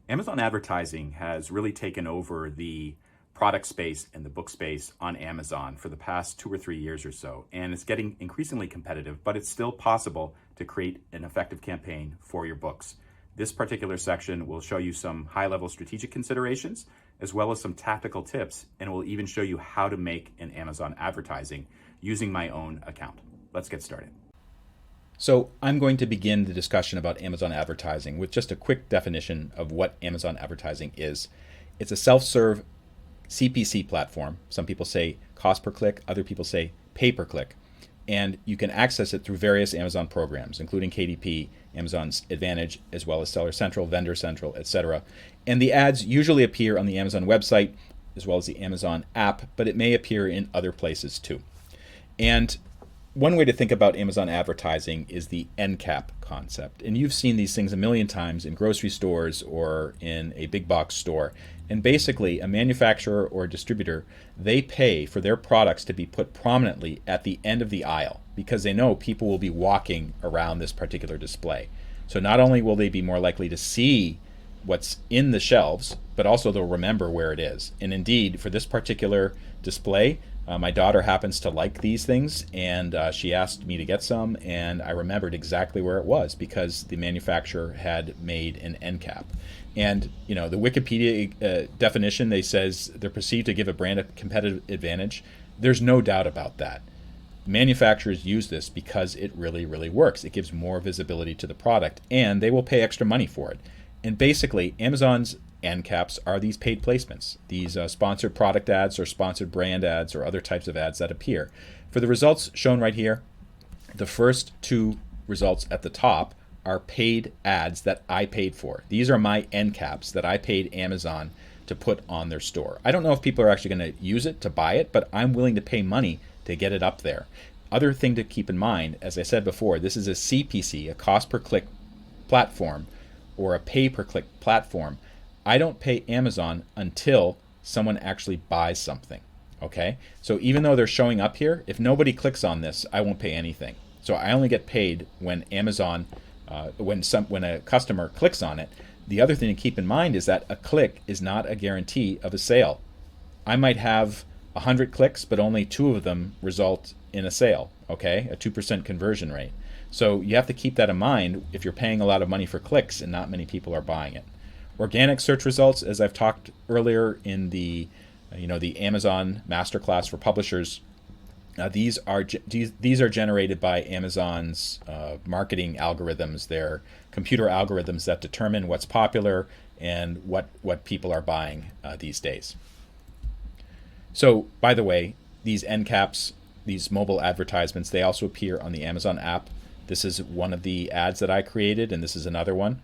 Amazon advertising has really taken over the product space and the book space on Amazon for the past 2 or 3 years or so. And it's getting increasingly competitive, but it's still possible to create an effective campaign for your books. This particular section will show you some high-level strategic considerations, as well as some tactical tips, and will even show you how to make an Amazon advertising using my own account. Let's get started. So I'm going to begin the discussion about Amazon advertising with just a quick definition of what Amazon advertising is. It's a self-serve CPC platform. Some people say cost per click, other people say pay per click. And you can access it through various Amazon programs, including KDP, Amazon's Advantage, as well as Seller Central, Vendor Central, etc. And the ads usually appear on the Amazon website, as well as the Amazon app, but it may appear in other places too. And one way to think about Amazon advertising is the endcap concept. And you've seen these things a million times in grocery stores or in a big box store. And basically, a manufacturer or a distributor, they pay for their products to be put prominently at the end of the aisle because they know people will be walking around this particular display. So not only will they be more likely to see what's in the shelves, but also they'll remember where it is. And indeed, for this particular display, my daughter happens to like these things, and she asked me to get some, and I remembered exactly where it was because the manufacturer had made an end cap. And the Wikipedia definition, they says they're perceived to give a brand a competitive advantage. There's no doubt about that. Manufacturers use this because it really, really works. It gives more visibility to the product, and they will pay extra money for it. And basically, Amazon's end caps are these paid placements, these sponsored product ads or sponsored brand ads or other types of ads that appear. For the results shown right here, the first two results at the top are paid ads that I paid for. These are my end caps that I paid Amazon to put on their store. I don't know if people are actually going to use it to buy it, but I'm willing to pay money to get it up there. Other thing to keep in mind, as I said before, this is a CPC, a cost per click platform, or a pay per click platform. I don't pay Amazon until someone actually buys something, okay? So even though they're showing up here, if nobody clicks on this, I won't pay anything. So I only get paid when Amazon, when a customer clicks on it. The other thing to keep in mind is that a click is not a guarantee of a sale. I might have 100 clicks, but only 2 of them result in a sale, okay? A 2% conversion rate. So you have to keep that in mind if you're paying a lot of money for clicks and not many people are buying it. Organic search results, as I've talked earlier in the Amazon Masterclass for publishers, these are generated by Amazon's marketing algorithms. They're computer algorithms that determine what's popular and what people are buying these days. So, by the way, these end caps, these mobile advertisements, they also appear on the Amazon app. This is one of the ads that I created, and this is another one.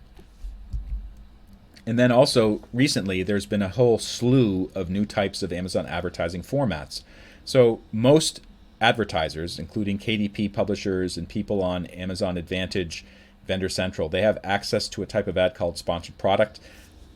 And then also recently, there's been a whole slew of new types of Amazon advertising formats. So most advertisers, including KDP publishers and people on Amazon Advantage, Vendor Central, they have access to a type of ad called sponsored product.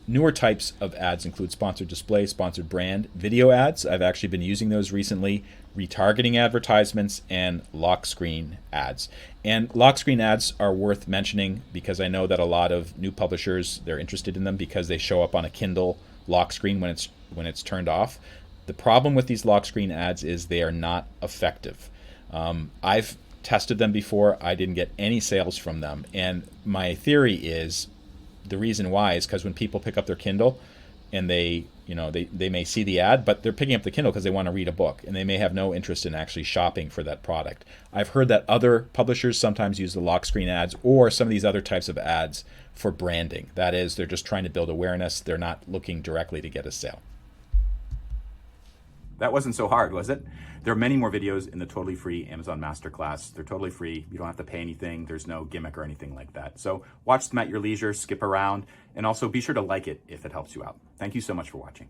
Newer types of ads include sponsored display, sponsored brand, video ads. I've actually been using those recently, retargeting advertisements, and lock screen ads. And lock screen ads are worth mentioning because I know that a lot of new publishers, they're interested in them because they show up on a Kindle lock screen when it's turned off. The problem with these lock screen ads is they are not effective. I've tested them before. I didn't get any sales from them. And my theory is the reason why is because when people pick up their Kindle and they may see the ad, but they're picking up the Kindle because they want to read a book and they may have no interest in actually shopping for that product. I've heard that other publishers sometimes use the lock screen ads or some of these other types of ads for branding. That is, they're just trying to build awareness. They're not looking directly to get a sale. That wasn't so hard, was it? There are many more videos in the totally free Amazon Masterclass. They're totally free. You don't have to pay anything. There's no gimmick or anything like that. So watch them at your leisure, skip around, and also be sure to like it if it helps you out. Thank you so much for watching.